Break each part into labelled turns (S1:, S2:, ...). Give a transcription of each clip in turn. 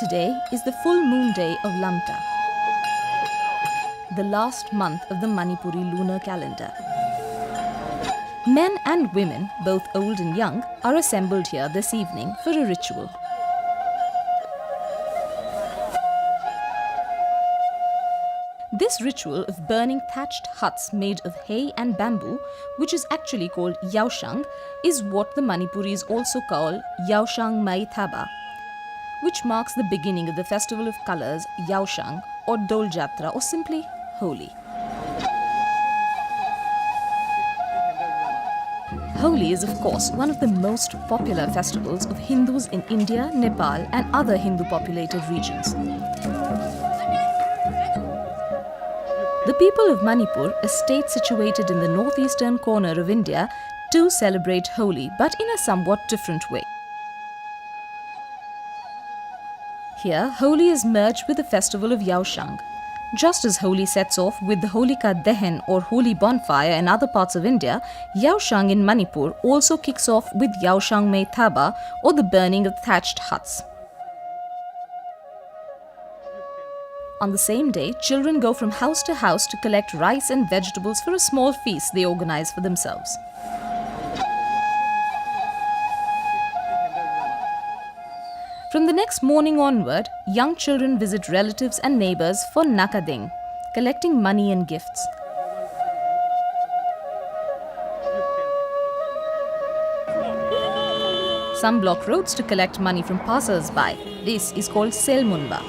S1: Today is the full moon day of Lamta, the last month of the Manipuri lunar calendar. Men and women, both old and young, are assembled here this evening for a ritual. This ritual of burning thatched huts made of hay and bamboo, which is actually called Yaoshang, is what the Manipuris also call Yaoshang Mei Thaba, which marks the beginning of the festival of colours Yaoshang or Doljatra, or simply Holi. Holi is of course one of the most popular festivals of Hindus in India, Nepal and other Hindu populated regions. The people of Manipur, a state situated in the northeastern corner of India, too celebrate Holi, but in a somewhat different way. Here, Holi is merged with the festival of Yaoshang. Just as Holi sets off with the Holika Dahan or holy bonfire in other parts of India, Yaoshang in Manipur also kicks off with Yaoshang Mei Thaba, or the burning of thatched huts. On the same day, children go from house to house to collect rice and vegetables for a small feast they organize for themselves. From the next morning onward, young children visit relatives and neighbors for nakading, collecting money and gifts. Some block roads to collect money from passers-by. This is called Selmunba.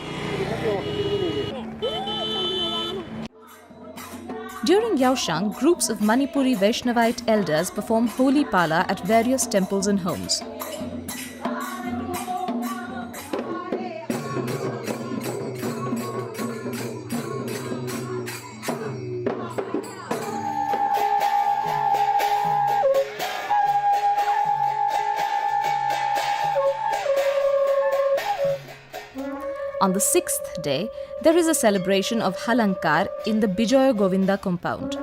S1: During Yaoshang, groups of Manipuri Vaishnavite elders perform Holi Pala at various temples and homes. On the sixth day, there is a celebration of Halankar in the Bijoy Govinda compound.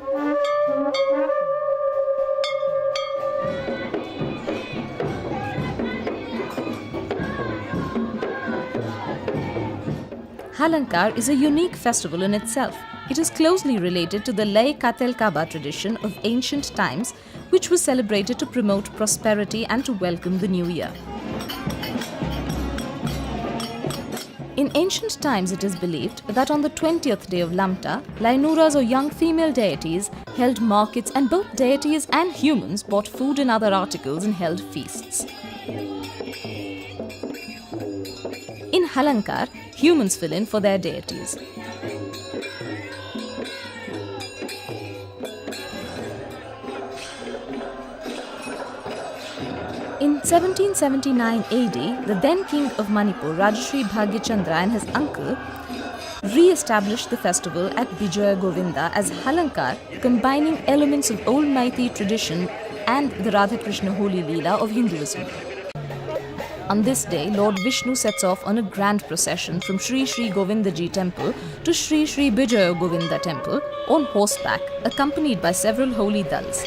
S1: Halankar is a unique festival in itself. It is closely related to the Lay Katel Kaba tradition of ancient times, which was celebrated to promote prosperity and to welcome the new year. In ancient times, it is believed that on the 20th day of Lamta, Lainuras or young female deities held markets, and both deities and humans bought food and other articles and held feasts. In Halankar, humans fill in for their deities. In 1779 AD, the then king of Manipur, Rajashri Bhagyachandra, and his uncle re-established the festival at Bijoy Govinda as Halankar, combining elements of old Maithi tradition and the Radha Krishna Holi Leela of Hinduism. On this day, Lord Vishnu sets off on a grand procession from Sri Sri Govindaji temple to Sri Sri Bijoy Govinda temple on horseback, accompanied by several holy dals.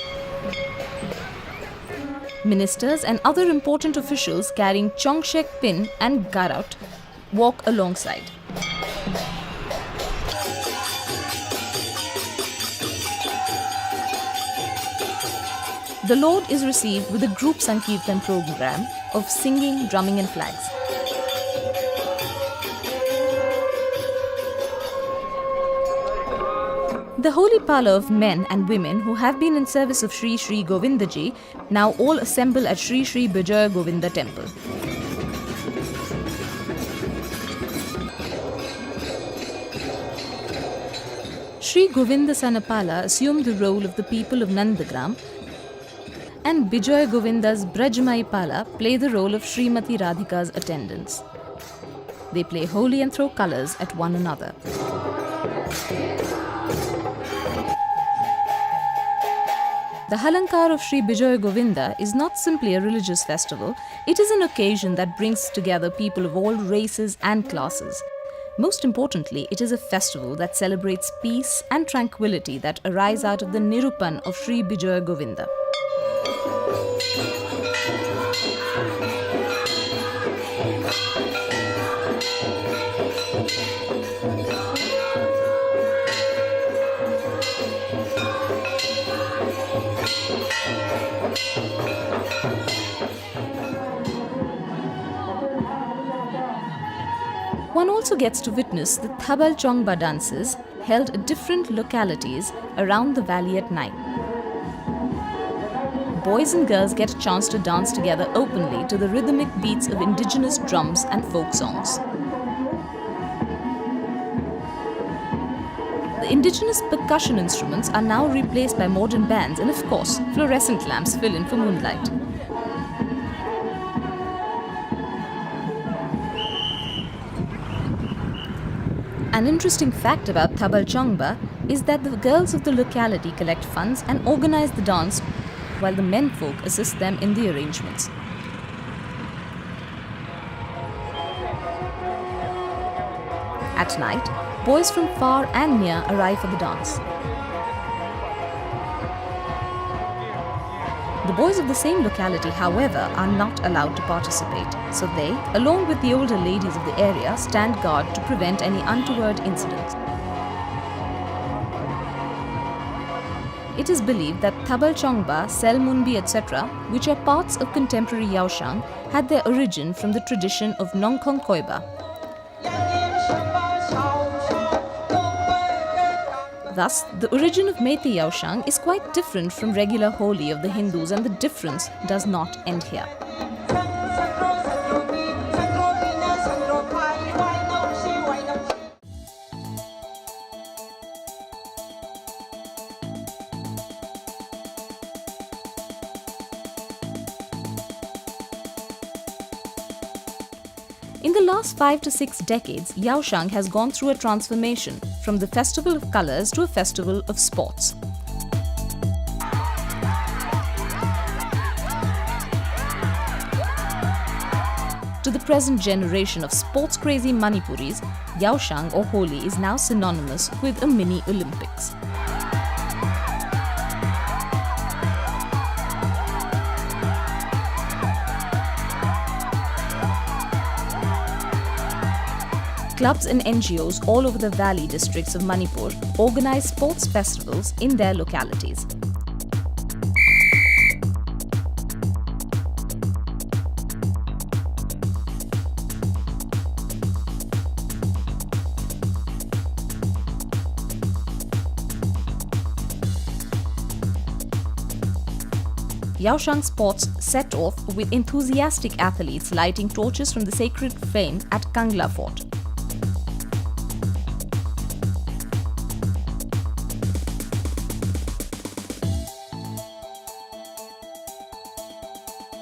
S1: Ministers and other important officials carrying Chongshek pin and garut walk alongside. The Lord is received with a group Sankirtan program of singing, drumming and flags. The Holi Pala of men and women who have been in service of Sri Sri Govindaji now all assemble at Sri Sri Bijoy Govinda temple. Sri Govinda Sanapala assumed the role of the people of Nandagram, and Bijoy Govinda's Brajmai Pala play the role of Srimati Radhika's attendants. They play Holi and throw colours at one another. The Halankar of Sri Bijoy Govinda is not simply a religious festival, it is an occasion that brings together people of all races and classes. Most importantly, it is a festival that celebrates peace and tranquility that arise out of the Nirupan of Sri Bijoy Govinda. One also gets to witness the Thabal Chongba dances held at different localities around the valley at night. Boys and girls get a chance to dance together openly to the rhythmic beats of indigenous drums and folk songs. The indigenous percussion instruments are now replaced by modern bands, and of course, fluorescent lamps fill in for moonlight. An interesting fact about Thabal Chongba is that the girls of the locality collect funds and organize the dance, while the menfolk assist them in the arrangements. At night, boys from far and near arrive for the dance. The boys of the same locality, however, are not allowed to participate, so they, along with the older ladies of the area, stand guard to prevent any untoward incidents. It is believed that Thabal Chongba, Selmunbi, etc., which are parts of contemporary Yaoshang, had their origin from the tradition of Nongkhong Koiba. Thus, the origin of Meitei Yaoshang is quite different from regular Holi of the Hindus, and the difference does not end here. In the last 5 to 6 decades, Yaoshang has gone through a transformation from the festival of colors to a festival of sports. To the present generation of sports-crazy Manipuris, Yaoshang or Holi is now synonymous with a mini Olympics. Clubs and NGOs all over the valley districts of Manipur organize sports festivals in their localities. Yaoshang sports set off with enthusiastic athletes lighting torches from the sacred flame at Kangla Fort.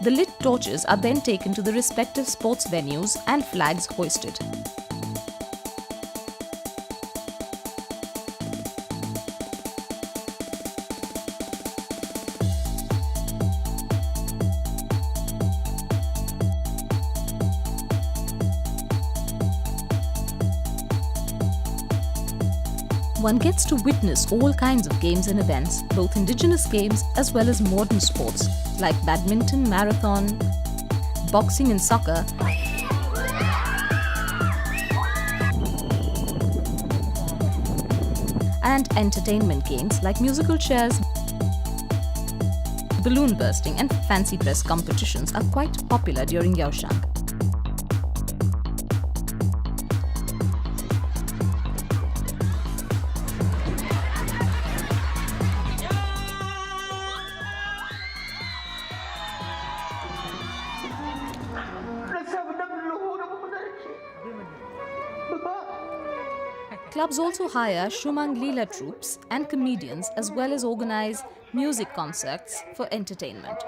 S1: The lit torches are then taken to the respective sports venues and flags hoisted. One gets to witness all kinds of games and events, both indigenous games as well as modern sports like badminton, marathon, boxing and soccer, and entertainment games like musical chairs, balloon bursting and fancy dress competitions are quite popular during Yaoshang. Clubs also hire Shumang Leela troupes and comedians as well as organize music concerts for entertainment.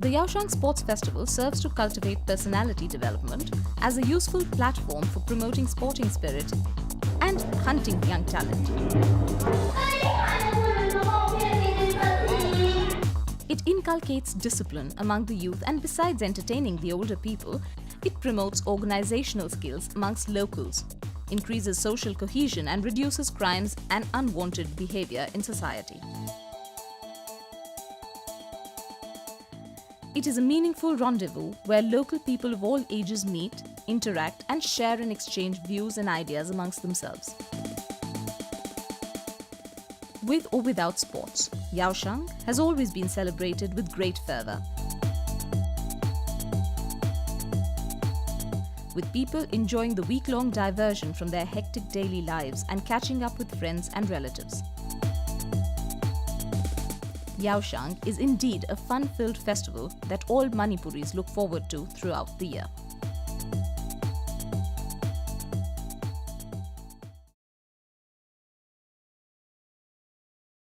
S1: The Yaoshang Sports Festival serves to cultivate personality development as a useful platform for promoting sporting spirit and hunting young talent. It inculcates discipline among the youth, and besides entertaining the older people, it promotes organizational skills amongst locals, increases social cohesion and reduces crimes and unwanted behavior in society. It is a meaningful rendezvous where local people of all ages meet, interact and share and exchange views and ideas amongst themselves. With or without sports, Yaoshang has always been celebrated with great fervour, with people enjoying the week-long diversion from their hectic daily lives and catching up with friends and relatives. Yaoshang is indeed a fun-filled festival that all Manipuris look forward to throughout the year.